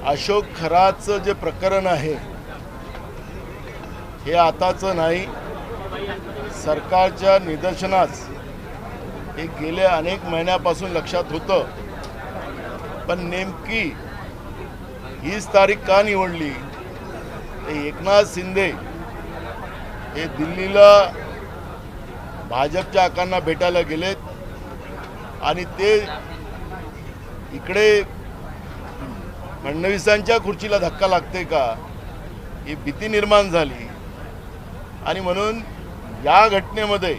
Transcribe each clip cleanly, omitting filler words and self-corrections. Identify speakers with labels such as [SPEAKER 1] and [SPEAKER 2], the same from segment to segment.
[SPEAKER 1] अशोक खराचं जे प्रकरण आहे हे आताचं नाही, सरकारच्या निदर्शनास हे गेल्या अनेक महिन्यापासून लक्षात होतं, पण नेमकी हीच तारीख का निवडली? ते एकनाथ शिंदे हे दिल्लीला भाजपच्या आकांना भेटायला गेलेत आणि ते इकडे फडणवीसांच्या खुर्चीला धक्का लागते का ही भीती निर्माण झाली। आणि म्हणून या घटनेमध्ये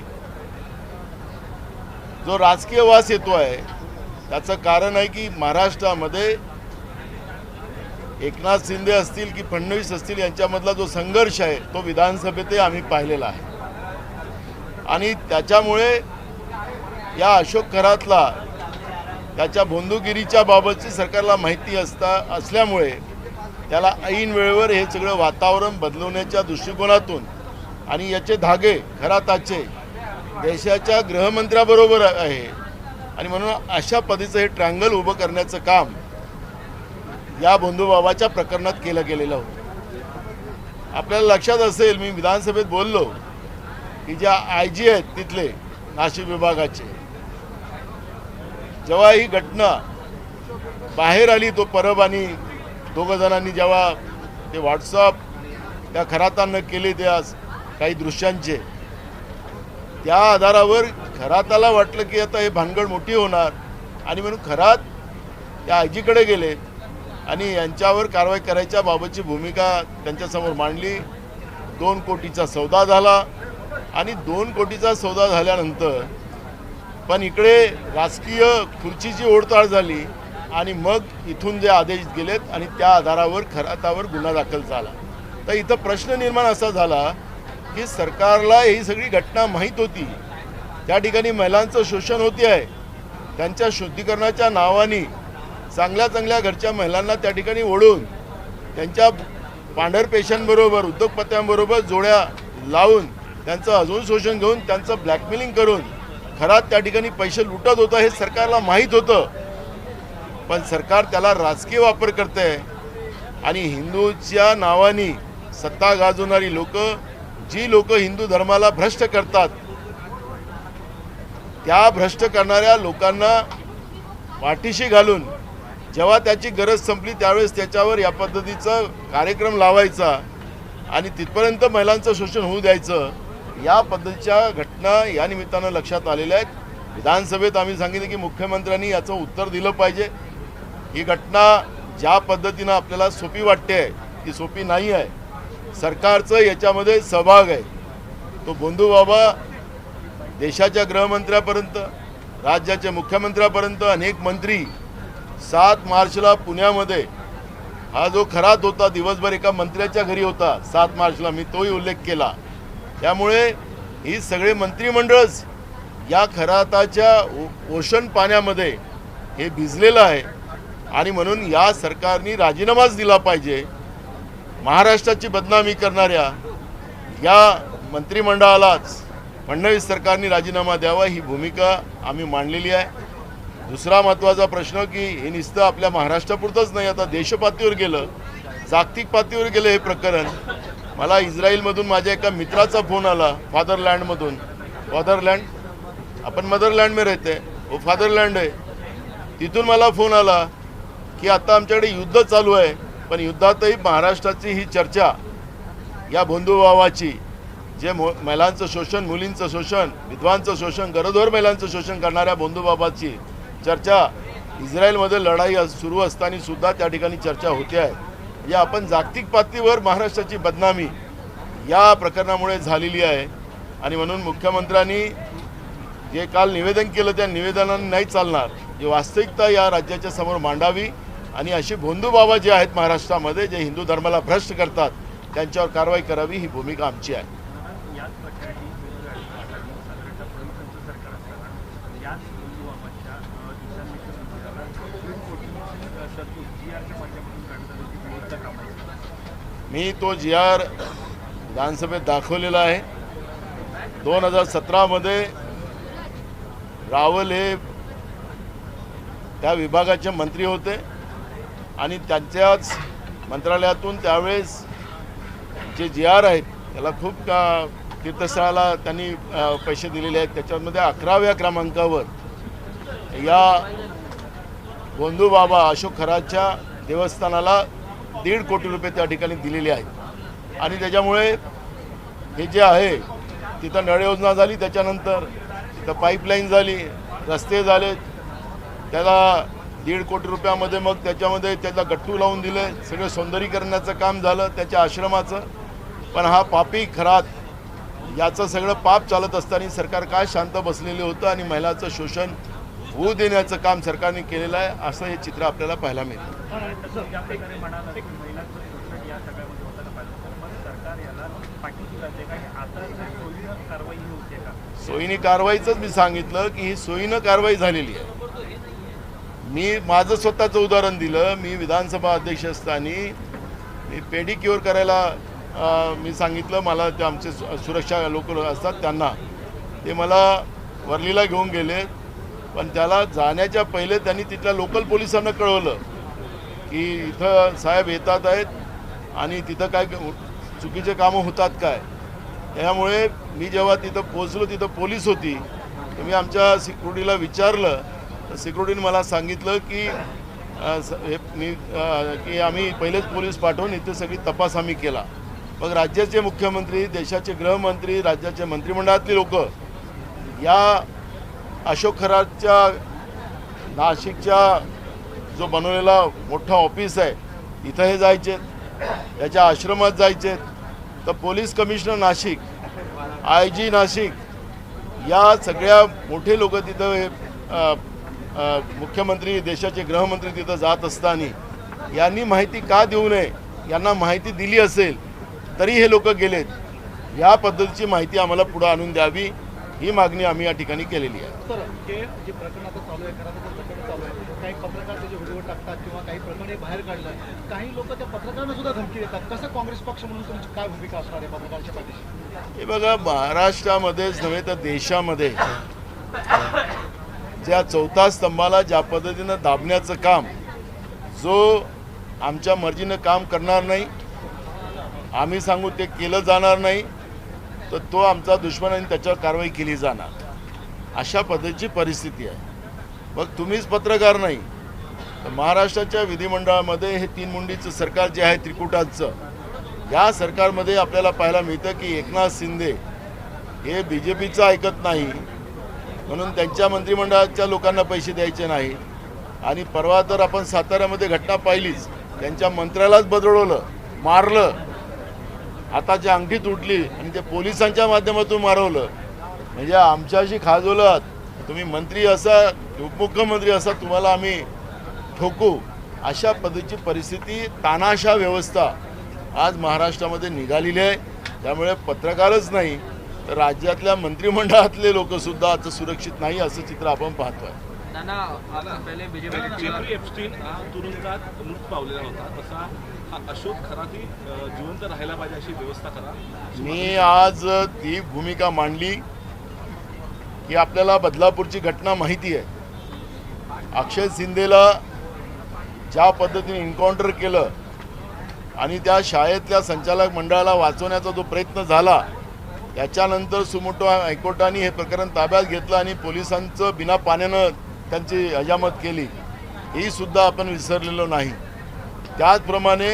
[SPEAKER 1] जो राजकीय वास येतो आहे त्याचं कारण आहे की महाराष्ट्रामध्ये एकनाथ शिंदे असतील की फडणवीस असतील यांच्यामधला जो संघर्ष आहे तो विधानसभेतही आम्ही पाहिलेला आहे। आणि त्याच्यामुळे या अशोक खरातला त्याच्या बंधुगिरीच्या बाबतची सरकारला माहिती असल्यामुळे त्याला ऐन वेळेवर हे सगळं वातावरण बदलवण्याच्या दृष्टिकोनातून आणि याचे धागे खराताचे देशाच्या गृहमंत्र्याबरोबर आहे आणि म्हणून अशा पद्धतीचं हे ट्रँगल उभं करण्याचं काम या बंधुबाबाच्या प्रकरणात केलं गेलेलं होतं। आपल्याला लक्षात असेल, मी विधानसभेत बोललो की ज्या IG आहेत तिथले नाशिक विभागाचे, जेव्हा ही घटना बाहेर आली, तो परब आणि दोघं जणांनी जेव्हा ते व्हॉट्सअप त्या खरातांना केले त्या काही दृश्यांचे, त्या आधारावर खराताला वाटलं की आता हे भानगड मोठी होणार आणि म्हणून खरात त्या IG कडे गेले आणि यांच्यावर कारवाई करायच्या बाबतची भूमिका त्यांच्यासमोर मांडली। 2 कोटीचा सौदा झाला आणि 2 कोटीचा सौदा झाल्यानंतर पण इकडे राजकीय खुर्चीची ओढताळ झाली आणि मग इथून जे आदेश गेलेत आणि त्या आधारावर खरातावर गुन्हा दाखल झाला। तर इथं प्रश्न निर्माण असा झाला की सरकारला ही सगळी घटना माहीत होती, त्या ठिकाणी महिलांचं शोषण होते आहे, त्यांच्या शुद्धीकरणाच्या नावाने चांगल्या चांगल्या घरच्या महिलांना त्या ठिकाणी ओढून त्यांच्या पांढरपेशांबरोबर उद्योगपत्यांबरोबर जोड्या लावून त्यांचं अजून शोषण घेऊन त्यांचं ब्लॅकमेलिंग करून खरात त्या ठिकाणी पैसे लुटत होतं हे सरकारला माहीत होतं, पण सरकार त्याला राजकीय वापर करते आणि हिंदूच्या नावाने सत्ता गाजवणारी लोक, जी लोक हिंदू धर्माला भ्रष्ट करतात, त्या भ्रष्ट करणाऱ्या लोकांना पाठीशी घालून जेव्हा त्याची गरज संपली त्यावेळेस त्याच्यावर या पद्धतीचा कार्यक्रम लावायचा आणि तिथपर्यंत महिलांचं शोषण होऊ द्यायचं, या पद्धतीच्या घटना या निमित्तानं लक्षात आलेल्या आहेत। विधानसभेत आम्ही सांगितलं की मुख्यमंत्र्यांनी याचं उत्तर दिलं पाहिजे। ही घटना ज्या पद्धतीनं आपल्याला सोपी वाटते ती सोपी नाही आहे, सरकारचं याच्यामध्ये सहभाग आहे। तो बंधुबाबा देशाच्या गृहमंत्र्यापर्यंत, राज्याच्या मुख्यमंत्र्यापर्यंत अनेक मंत्री 7 मार्चला पुण्यामध्ये हा जो खरात होता दिवसभर एका मंत्र्याच्या घरी होता 7 मार्चला, मी तोही उल्लेख केला। त्यामुळे ही सगळे मंत्रिमंडळच या खराताच्या ओशन पाण्यामध्ये हे भिजलेलं आहे आणि म्हणून या सरकारने राजीनामाच दिला पाहिजे। महाराष्ट्राची बदनामी करणाऱ्या या मंत्रिमंडळालाच फडणवीस सरकारने राजीनामा द्यावा ही भूमिका आम्ही मांडलेली आहे। दुसरा महत्त्वाचा प्रश्न की हे नुसतं आपल्या महाराष्ट्रापुरतंच नाही, आता देशपातळीवर गेलं, जागतिक पातळीवर गेलं हे प्रकरण। मला इस्रायलमधून माझ्या एका मित्राचा फोन आला, फादरलँडमधून। फादरलँड, आपण मदरलँड में रहते, वो फादरलँड आहे। तिथून मला फोन आला की आता आमच्याकडे युद्ध चालू आहे, पण युद्धातही महाराष्ट्राची ही चर्चा या बंधुभावाची, जे महिलांचं शोषण, मुलींचं शोषण, विधवांचं शोषण, गरोदर महिलांचं शोषण करणाऱ्या बंधुबाबाची चर्चा इस्रायलमध्ये लढाई सुरू असताना सुद्धा त्या ठिकाणी चर्चा होते आहे। म्हणजे आपण जागतिक पातळीवर महाराष्ट्राची बदनामी या प्रकरणामुळे झालेली आहे आणि म्हणून मुख्यमंत्र्यांनी जे काल निवेदन केलं त्या निवेदनाने नाही चालणार, जी वास्तविकता या राज्याच्या समोर मांडावी आणि अशी बंधुबाबा जे आहेत महाराष्ट्रामध्ये जे हिंदू धर्माला भ्रष्ट करतात त्यांच्यावर कारवाई करावी ही भूमिका आमची आहे। मी तो GR विधानसभेत दाखवलेला आहे। 2017 मध्ये रावल हे त्या विभागाचे मंत्री होते आणि त्यांच्याच मंत्रालयातून त्यावेळेस जे GR आहेत त्याला खूप तीर्थस्थळाला त्यांनी पैसे दिलेले आहेत. त्याच्यामध्ये 11व्या क्रमांकावर या गोंधू बाबा अशोक खराच्या देवस्थानाला 1.5 कोटी रुपये त्या ठिकाणी दिलेले आहेत. आणि त्याच्यामुळे हे जे आहे तिथं नळ योजना झाली, त्याच्यानंतर तिथं पाईपलाईन झाली, रस्ते झाले, त्याला 1.5 कोटी रुपयामध्ये मग त्याच्यामध्ये त्याला गट्टू लावून दिले, सगळं सौंदर्यीकरणाचं काम झालं त्याच्या आश्रमाचं. पण हा पापी खरात याचं सगळं पाप चालत असताना सरकार काय शांत बसलेलं होतं आणि महिलांचं शोषण होऊ देण्याचं काम सरकारने केलेलं आहे, असं हे चित्र आपल्याला पाहायला मिळतं. सोयीने कारवाईचंच मी सांगितलं की ही सोयीनं कारवाई झालेली आहे. मी माझं स्वतःचं उदाहरण दिलं. मी विधानसभा अध्यक्ष असताना मी पेडिक्युअर करायला मी सांगितलं, मला ते आमचे सुरक्षा लोक असतात त्यांना, ते मला वर्लीला घेऊन गेले. पण त्याला जाण्याच्या पहिले त्यांनी तिथल्या लोकल पोलिसांना कळवलं की इथं साहेब येतात आहेत आणि तिथं काय चुकीचे कामं होतात काय. त्यामुळे मी जेव्हा तिथं पोचलो तिथं पोलीस होती, तर मी आमच्या सिक्युरिटीला विचारलं, तर सिक्युरिटीने मला सांगितलं की की आम्ही पहिलेच पोलीस पाठवून इथे सगळी तपास आम्ही केला. मग राज्याचे मुख्यमंत्री, देशाचे गृहमंत्री, राज्याचे मंत्रिमंडळातली लोक या अशोक खराच्या नाशिकच्या जो बनवलेला मोठा ऑफिस आहे इथं हे जायचे, त्याच्या आश्रमात जायचे. तर police commissioner Nashik, IG Nashik या सगळ्या मोठे लोक तिथं मुख्यमंत्री, देशाचे गृहमंत्री तिथं जात असताना यांनी माहिती का देऊ नये, यांना माहिती दिली असेल तरी हे लोक गेलेत. या पद्धतीची माहिती आम्हाला पुढे आणून द्यावी, ही मागणी आम्ही या ठिकाणी केलेली आहे.
[SPEAKER 2] सर, जे प्रकरण आता चालू आहे, काही पत्रकार त्याचे व्हिडिओ टाकतात किंवा काही प्रकरण बाहेर काढलं, काही लोक त्या पत्रकारांना सुद्धा धमकी देतात. कसं काँग्रेस पक्ष म्हणून तुमची काय भूमिका असणार आहे पत्रकारांच्या पाठीशी?
[SPEAKER 1] हे बघा, महाराष्ट्रामध्येच नव्हे तर देशामध्ये ज्या चौथा स्तंभाला ज्या पद्धतीनं दाबण्याचं काम, जो आमच्या मर्जीनं काम करणार नाही, आम्ही सांगू ते केलं जाणार नाही, तर तो आमचा दुश्मन आणि त्याच्यावर कारवाई केली जाणार, अशा पद्धतीची परिस्थिती आहे. मग तुम्हीच पत्रकार नाही तर महाराष्ट्राच्या विधिमंडळामध्ये हे 3 मुंडीचं सरकार जे आहे त्रिकुटाचं, या सरकारमध्ये आपल्याला पाहायला मिळतं की एकनाथ शिंदे हे BJPचं ऐकत नाही, म्हणून त्यांच्या मंत्रिमंडळाच्या लोकांना पैसे द्यायचे नाहीत. आणि परवा तर आपण साताऱ्यामध्ये घटना पाहिलीच, त्यांच्या मंत्र्यालाच बदलवलं, मारलं, हाताची अंगठी तुटली आणि ते पोलिसांच्या माध्यमातून मारवलं. म्हणजे आमच्याशी खाजवलं, तुम्ही मंत्री असा, उपमुख्यमंत्री असा, तुम्हाला आम्ही ठोकू, अशा पद्धतीची परिस्थिती, तानाशा व्यवस्था आज महाराष्ट्रामध्ये निघालेली आहे. त्यामुळे पत्रकारच नाही तर राज्यातल्या मंत्रिमंडळातले लोकसुद्धा आता सुरक्षित नाही, असं चित्र आपण पाहतोय.
[SPEAKER 3] तुरुंगात मृत पावलेला होता, तसा अशोक खराती जिवंत राहायला पाहिजे अशी व्यवस्था करा.
[SPEAKER 1] मी आज ती भूमिका मांडली की आपल्याला बदलापूरची घटना माहिती आहे. अक्षय शिंदेला ज्या पद्धतीने एन्काउंटर केलं आणि त्या शाळेतल्या संचालक मंडळाला वाचवण्याचा जो प्रयत्न झाला, त्याच्यानंतर सुमोटो हायकोर्टाने हे प्रकरण ताब्यात घेतलं आणि पोलिसांचं बिना पाण्यानं त्यांची हजामत केली, ही सुद्धा आपण विसरलेलो नाही. त्याचप्रमाणे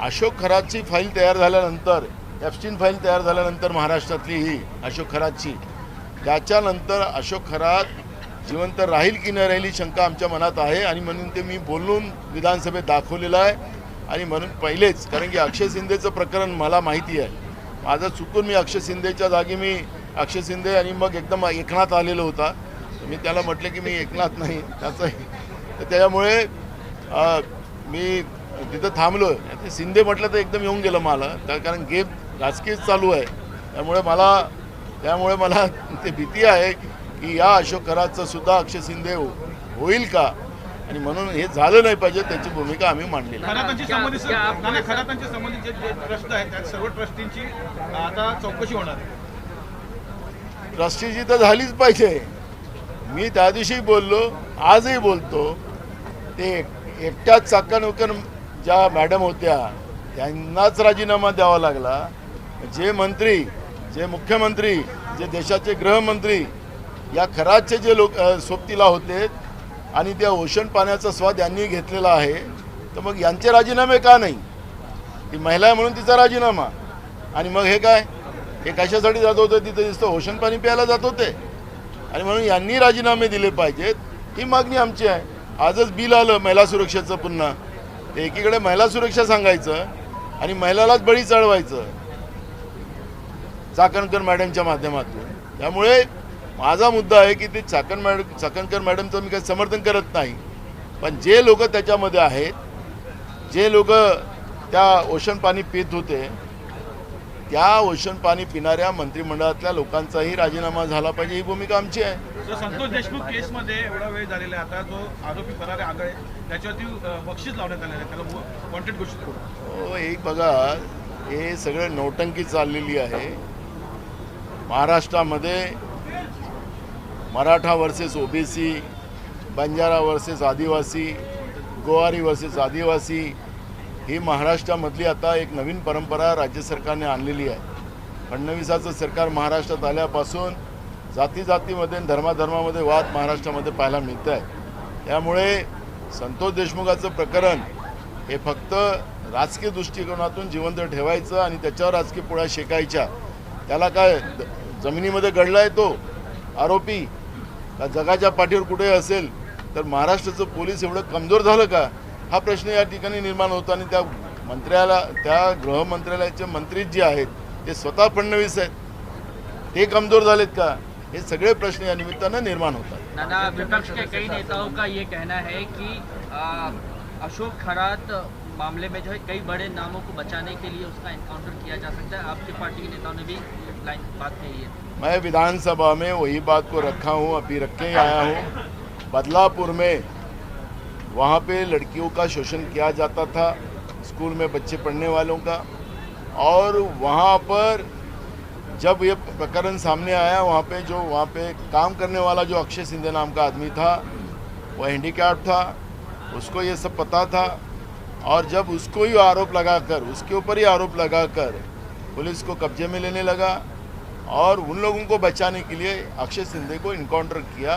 [SPEAKER 1] अशोक खरातची फाईल तयार झाल्यानंतर, एप्स्टीन फाईल तयार झाल्यानंतर महाराष्ट्रातली ही अशोक खरातची, त्याच्यानंतर अशोक खरात जिवंत राहील की नाही राहील ही शंका आमच्या मनात आहे. आणि म्हणून ते मी बोलून विधानसभेत दाखवलेलं आहे. आणि म्हणून पहिलेच, कारण की अक्षय शिंदेचं प्रकरण मला माहिती आहे, माझं चुकून मी अक्षय शिंदेच्या जागी मी अक्षय शिंदे आणि मग एकदम एकनाथ आलेलो होता, मी त्याला म्हटलं की मी एकनाथ नाही त्याचं, तर त्याच्यामुळे मी तिथं थांबलो. ते शिंदे म्हटलं तर एकदम येऊन गेलं मला, कारण गेम राजकीय चालू आहे. त्यामुळे मला ते भीती आहे की या अशोक खरातचं सुद्धा अक्षय शिंदे होईल का, आणि म्हणून हे झालं नाही पाहिजे, त्याची भूमिका आम्ही मांडलेली आहे.
[SPEAKER 2] खरातांच्या संबंधित जे ट्रस्ट आहेत त्या सर्व ट्रस्टींची आता चौकशी होणार आहे.
[SPEAKER 1] ट्रस्टीची तर झालीच पाहिजे. मी त्या दिवशी बोललो, आजही बोलतो, ते एकट्याच चाकणकर ज्या मॅडम होत्या त्यांनाच राजीनामा द्यावा लागला. जे मंत्री, जे मुख्यमंत्री, जे देशाचे गृहमंत्री या खराचे जे लोक सोबतीला होते आणि त्या ओशन पाण्याचा स्वाद यांनी घेतलेला आहे, तर मग यांचे राजीनामे का नाही? ती महिला आहे म्हणून तिचा राजीनामा. आणि मग हे काय, हे कशासाठी जात होते तिथे? दिसतं ओशन पाणी प्यायला जात होते. आणि म्हणून यांनी राजीनामे दिले पाहिजेत, ही मागणी आमची आहे. आजच बिल आलं महिला सुरक्षेचं पुन्हा. ते एकीकडे महिला सुरक्षा सांगायचं आणि महिलालाच बळी चढवायचं चाकणकर मॅडमच्या माध्यमातून. त्यामुळे माझा मुद्दा आहे की ते चाकणकर मॅडमचं मी काही समर्थन करत नाही, पण जे लोक त्याच्यामध्ये आहेत, जे लोक त्या ओशन पाणी पित होते, त्या ओशन पाणी पिणाऱ्या मंत्रिमंडळातल्या लोकांचाही राजीनामा झाला पाहिजे, ही भूमिका आमची आहे.
[SPEAKER 4] संतोष देशमुख केसमध्ये एवढा वेळ झालेला आहे, आता जो आरोपी फरार आहे आगळे त्याच्यावरती बक्षीस लावण्यात आलेलं आहे, त्याला वॉन्टेड घोषित करून.
[SPEAKER 1] हो, एक बघा, हे सगळं नौटंकी चाललेली आहे. महाराष्ट्रामध्ये Maratha versus OBC, Banjara versus आदिवासी, गोवारी वर्सेस आदिवासी, ही महाराष्ट्रामधली आता एक नवीन परंपरा राज्य सरकारने आणलेली आहे. फडणवीसाचं सरकार महाराष्ट्रात आल्यापासून जाती जातीमध्ये, धर्माधर्मामध्ये वाद महाराष्ट्रामध्ये पाहायला मिळत आहे. त्यामुळे संतोष देशमुखाचं प्रकरण हे फक्त राजकीय दृष्टिकोनातून जिवंत ठेवायचं आणि त्याच्यावर राजकीय पोळ्या शेकायच्या. त्याला काय जमिनीमध्ये गडला आहे तो आरोपी का जगाच्या पाठीवर कुठे असेल? तर महाराष्ट्राचं पोलीस एवढं कमजोर झालं का, हा प्रश्न या ठिकाणी निर्माण होतो. आणि त्या मंत्र्याला, त्या गृहमंत्रालयाचे मंत्री जे आहेत ते स्वतः फडणवीस आहेत, ते कमजोर झालेत का? हे सगळे प्रश्न या निमित्तानं निर्माण होतात.
[SPEAKER 5] दादा, विपक्ष के कई नेताओं का ये कहना है कि अशोक खरात मामले में जो है कई बड़े नामों को बचाने के लिए उसका एनकाउंटर किया जा सकता है. आपकी पार्टी के नेताओं ने भी बात कही है.
[SPEAKER 1] मैं विधानसभा में वही बात को रखा हूँ, अभी रख के ही आया हूँ. बदलापुर में वहाँ पे लड़कियों का शोषण किया जाता था, स्कूल में बच्चे पढ़ने वालों का, और वहाँ पर जब ये प्रकरण सामने आया, वहाँ पे काम करने वाला जो अक्षय सिंधे नाम का आदमी था, वह हैंडीकैप था, उसको ये सब पता था. और जब उसको ही आरोप लगाकर, उसके ऊपर ही आरोप लगाकर पुलिस को कब्जे में लेने लगा और उन लोगों को बचाने के लिए अक्षय सिंधे को इनकाउंटर किया.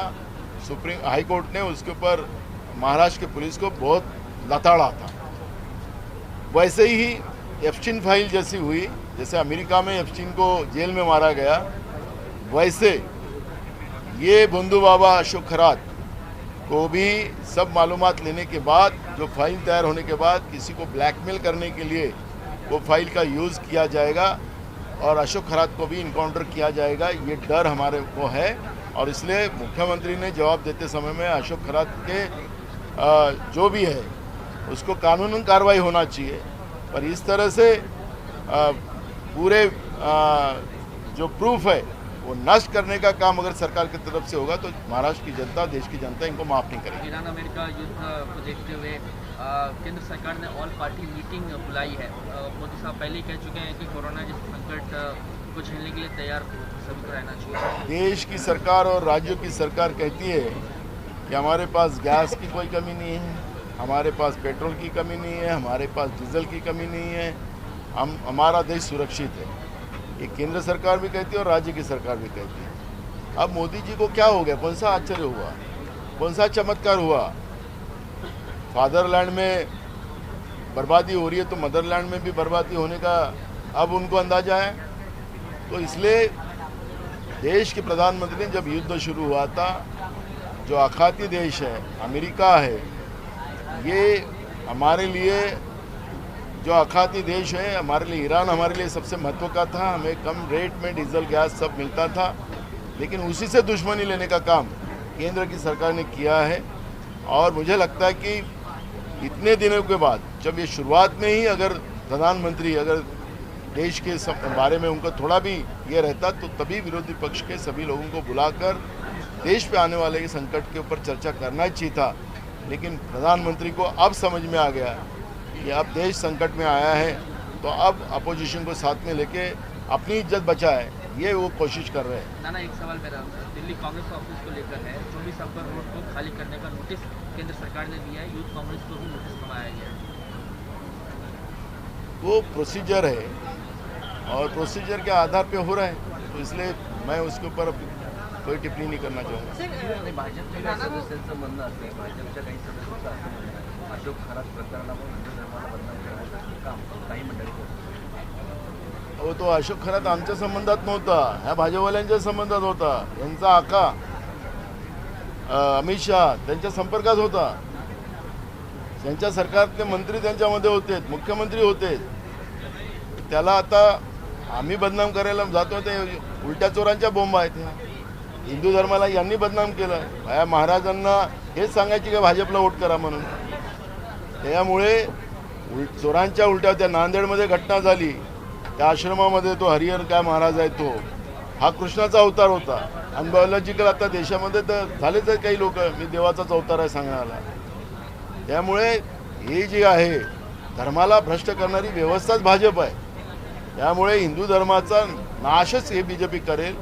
[SPEAKER 1] सुप्रीम हाई कोर्ट ने उसके ऊपर महाराष्ट्र की पुलिस को बहुत लताड़ा था. वैसे ही एप्स्टीन फाइल जैसी हुई, जैसे अमेरिका में एप्स्टीन को जेल में मारा गया, वैसे ये भोंदू बाबा अशोक खरात को भी सब मालूमात लेने के बाद, जो फाइल तैयार होने के बाद किसी को ब्लैकमेल करने के लिए वो फाइल का यूज़ किया जाएगा और अशोक खरात को भी इनकाउंटर किया जाएगा, ये डर हमारे को है. और इसलिए मुख्यमंत्री ने जवाब देते समय में अशोक खरात के जो भी है उसको कानूनी कार्रवाई होना चाहिए. पर इस तरह से पूरे जो प्रूफ है वो नष्ट करने का काम अगर सरकार की तरफ से होगा तो महाराष्ट्र की जनता, देश की जनता इनको माफ़ नहीं करेगी.
[SPEAKER 5] ईरान अमेरिका युद्ध को देखते हुए केंद्र सरकार ने ऑल पार्टी मीटिंग बुलाई है. मोदी साहब पहले ही कह चुके हैं कि कोरोना जैसे संकट को झेलने के लिए तैयार सभी को रहना चाहिए.
[SPEAKER 1] देश की सरकार और राज्यों की सरकार कहती है कि हमारे पास गैस की कोई कमी नहीं है, हमारे पास पेट्रोल की कमी नहीं है, हमारे पास डीजल की कमी नहीं है, हमारा देश सुरक्षित है. ये केंद्र सरकार भी कहती है और राज्य की सरकार भी कहती है. अब मोदी जी को क्या हो गया? कौन सा आश्चर्य हुआ? कौन सा चमत्कार हुआ? फादरलैंड में बर्बादी हो रही है तो मदरलैंड में भी बर्बादी होने का अब उनको अंदाजा है. तो इसलिए देश के प्रधानमंत्री ने जब युद्ध शुरू हुआ था, जो आखाती देश है अमेरिका है, ये हमारे लिए जो आखाती देश है, हमारे लिए ईरान हमारे लिए सबसे महत्व का था. हमें कम रेट में डीजल गैस सब मिलता था, लेकिन उसी से दुश्मनी लेने का काम केंद्र की सरकार ने किया है. और मुझे लगता है कि इतने दिनों के बाद, जब ये शुरुआत में ही अगर प्रधानमंत्री अगर देश के बारे में उनका थोड़ा भी ये रहता तो तभी विरोधी पक्ष के सभी लोगों को बुलाकर देश पे आने वाले संकट के ऊपर चर्चा करना चाहिए था. लेकिन प्रधानमंत्री को अब समझ में आ गया कि अब देश संकट में आया है, तो अब अपोजिशन को साथ में लेके अपनी इज्जत बचाए, ये वो कोशिश कर रहे हैं।
[SPEAKER 5] नाना, एक सवाल मेरा, दिल्ली कांग्रेस ऑफिस को लेकर है, 24 अक्टूबर रोड को खाली करने का नोटिस केंद्र सरकार ने दिया है, यूथ कांग्रेस को भी नोटिस मंगाया गया है।
[SPEAKER 1] वो प्रोसीजर है और प्रोसीजर के आधार पे हो रहा है, तो इसलिए मैं उसके ऊपर कोई टिप्पणी नहीं करना चाहूँगा।
[SPEAKER 6] भाजपच्या काही सदस्यांचं म्हणणं असेल, भाजपच्या काही सदस्यांचं असं म्हणणं आहे, अशोक खरात प्रकरणामुळे हिंदू धर्माला बदनाम करण्याचं काम काही मंडळी करतात.
[SPEAKER 1] अहो, तो अशोक खरात आमच्या संबंधात नव्हता, ह्या भाजपवाल्यांच्या संबंधात होता. यांचा आका अमित शहा त्यांच्या संपर्कात होता, त्यांच्या सरकारतले मंत्री त्यांच्यामध्ये होते, मुख्यमंत्री होते. त्याला आता आम्ही बदनाम करायला जातो, ते उलट्या चोरांच्या बोंब आहेत. हिंदू धर्माला यांनी बदनाम केलं. या महाराजांना हेच सांगायची का भाजपला वोट करा म्हणून. त्यामुळे चोरांच्या उलट्या त्या नांदेडमध्ये घटना झाली, त्या आश्रमामध्ये तो हरिहर काय महाराज आहे, तो हा कृष्णाचा अवतार होता. आणि बायोलॉजिकल आता देशामध्ये तर झालेच आहे काही लोक, मी देवाचाच अवतार आहे सांगण्याला. त्यामुळे हे जे आहे धर्माला भ्रष्ट करणारी व्यवस्थाच भाजप आहे. त्यामुळे हिंदू धर्माचा नाशच हे बीजेपी करेल.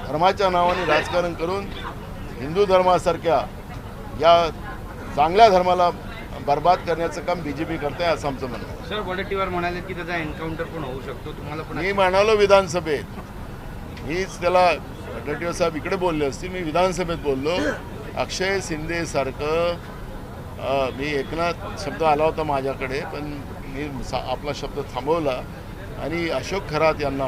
[SPEAKER 1] धर्माच्या नावाने राजकारण करून हिंदू धर्मासारख्या या चांगल्या धर्माला बर्बाद करण्याचं काम बीजेपी करते आहे, असं आमचं म्हणणं आहे.
[SPEAKER 7] सर, वडेट्टीवार म्हणाले की त्याचा एन्काउंटर पण होऊ शकतो, तुम्हाला पण
[SPEAKER 1] मी म्हणालो विधानसभेत, मीच त्याला वडेट्टीवार साहेब इकडे बोलले असतील, मी विधानसभेत बोललो. अक्षय शिंदे सारखं मी एकनाथ शब्द आला होता माझ्याकडे, पण मी आपला शब्द थांबवला आणि अशोक खरात यांना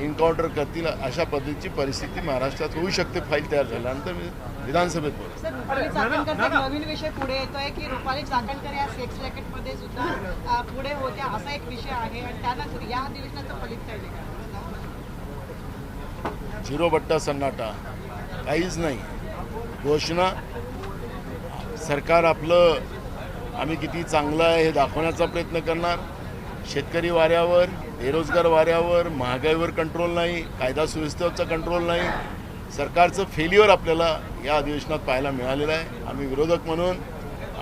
[SPEAKER 1] एन्काउंटर करतील अशा पद्धतीची परिस्थिती महाराष्ट्रात होऊ शकते. फाईल तयार झाल्यानंतर मी विधानसभेत बोलतो.
[SPEAKER 8] सर, रुपाली चाकणकर एक नवीन विषय पुढे येतोय की रुपाली चाकणकर या सेक्स रॅकेटमध्ये सुद्धा पुढे होत्या, असा एक विषय आहे आणि त्यानंतर या अधिवेशनाचं फलित काय निघालं?
[SPEAKER 1] झिरो बट्टा सन्नाटा, काहीच नाही. घोषणा सरकार आपलं आम्ही किती चांगलं आहे हे दाखवण्याचा प्रयत्न करणार. शेतकरी वाऱ्यावर, बेरोजगार वाऱ्यावर, महागाईवर कंट्रोल नाही, कायदा सुव्यवस्थेचा कंट्रोल नाही. सरकारचं फेल्युअर आपल्याला या अधिवेशनात पाहायला मिळालेलं आहे. आम्ही विरोधक म्हणून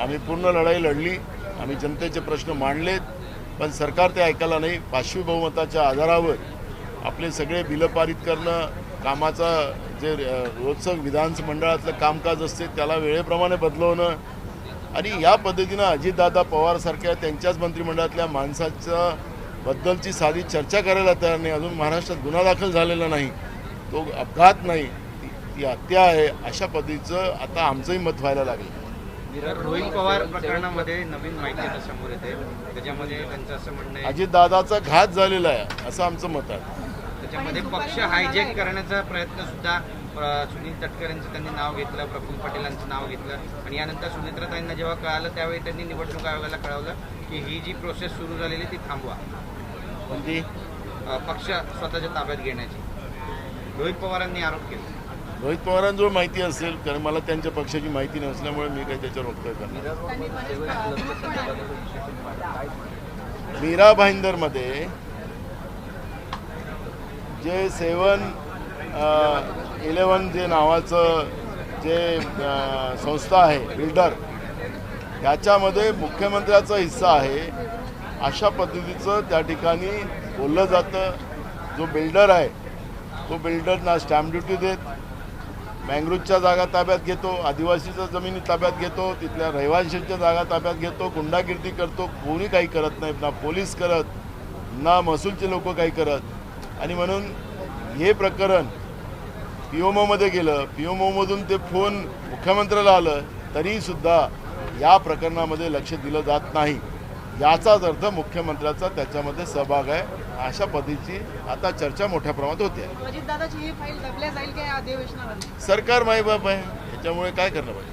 [SPEAKER 1] आम्ही पूर्ण लढाई लढली, आम्ही जनतेचे प्रश्न मांडलेत, पण सरकार ते ऐकायला नाही. पाचवी बहुमताच्या आधारावर आपले सगळे बिलं पारित करणं, कामाचा जे रोजचं विधानमंडळातलं कामकाज असते त्याला वेळेप्रमाणे बदलवणं आणि या पद्धतीनं अजितदादा पवारसारख्या त्यांच्याच मंत्रिमंडळातल्या माणसाच्या बद्दलची साधी चर्चा करायला तयार नाही. अजून महाराष्ट्रात गुन्हा दाखल झालेला नाही, तो अपघात नाही, ती हत्या आहे. अशा पद्धतीचं आता आमचंही मत व्हायला लागलं.
[SPEAKER 7] रोहित पवार प्रकरणामध्ये नवीन माहिती आता समोर येते, त्याच्यामध्ये त्यांचं असं म्हणणं आहे
[SPEAKER 1] अजितदादाचा घात झालेला आहे असं आमचं मत आहे.
[SPEAKER 7] त्याच्यामध्ये पक्ष हायजॅक करण्याचा प्रयत्न सुद्धा सुनील तटकरेंचं त्यांनी नाव घेतलं, प्रफुल्ल पटेलांचं नाव घेतलं आणि यानंतर सुनेत्राताईंना जेव्हा कळालं त्यावेळी त्यांनी निवडणूक आयोगाला कळवलं की ही जी प्रोसेस सुरू झालेली ती थांबवा,
[SPEAKER 1] कोणती
[SPEAKER 7] पक्ष स्वतःच्या ताब्यात घेण्याची रोहित पवारांनी आरोप केला.
[SPEAKER 1] रोहित पवारांजवळ माहिती असेल, कारण मला त्यांच्या पक्षाची माहिती नसल्यामुळे मी काही त्याच्यावर वक्तव्य करणार. मीरा भाईंदरमध्ये जे 7-11 जे नावाचं जे संस्था आहे बिल्डर, त्याच्यामध्ये मुख्यमंत्र्याचा हिस्सा आहे अशा पद्धतीचं त्या ठिकाणी बोललं जातं. जो बिल्डर आहे तो बिल्डरना स्टॅम्प ड्युटी देत, मँग्रोवच्या जागा ताब्यात घेतो, आदिवासीच्या जमिनी ताब्यात घेतो, तिथल्या रहिवाशांच्या जागा ताब्यात घेतो, गुंडागिरी करतो. कोणी काही करत नाही, ना पोलीस करत, ना महसूलचे लोक काही करत. आणि म्हणून हे प्रकरण PMOमध्ये गेलं, PMOमधून ते फोन मुख्यमंत्र्याला आलं, तरीसुद्धा या प्रकरणामध्ये लक्ष दिलं जात नाही. याचाच अर्थ मुख्यमंत्र्याचा त्याच्यामध्ये सहभाग आहे. अशा पद्धतीची आता चर्चा मोठ्या प्रमाणात होते.
[SPEAKER 8] अजितदादाची ही फाईल दबल्या जाईल का या अधिवेशनामध्ये?
[SPEAKER 1] सरकार मायबाप आहे, त्याच्यामुळे काय करणं पाहिजे.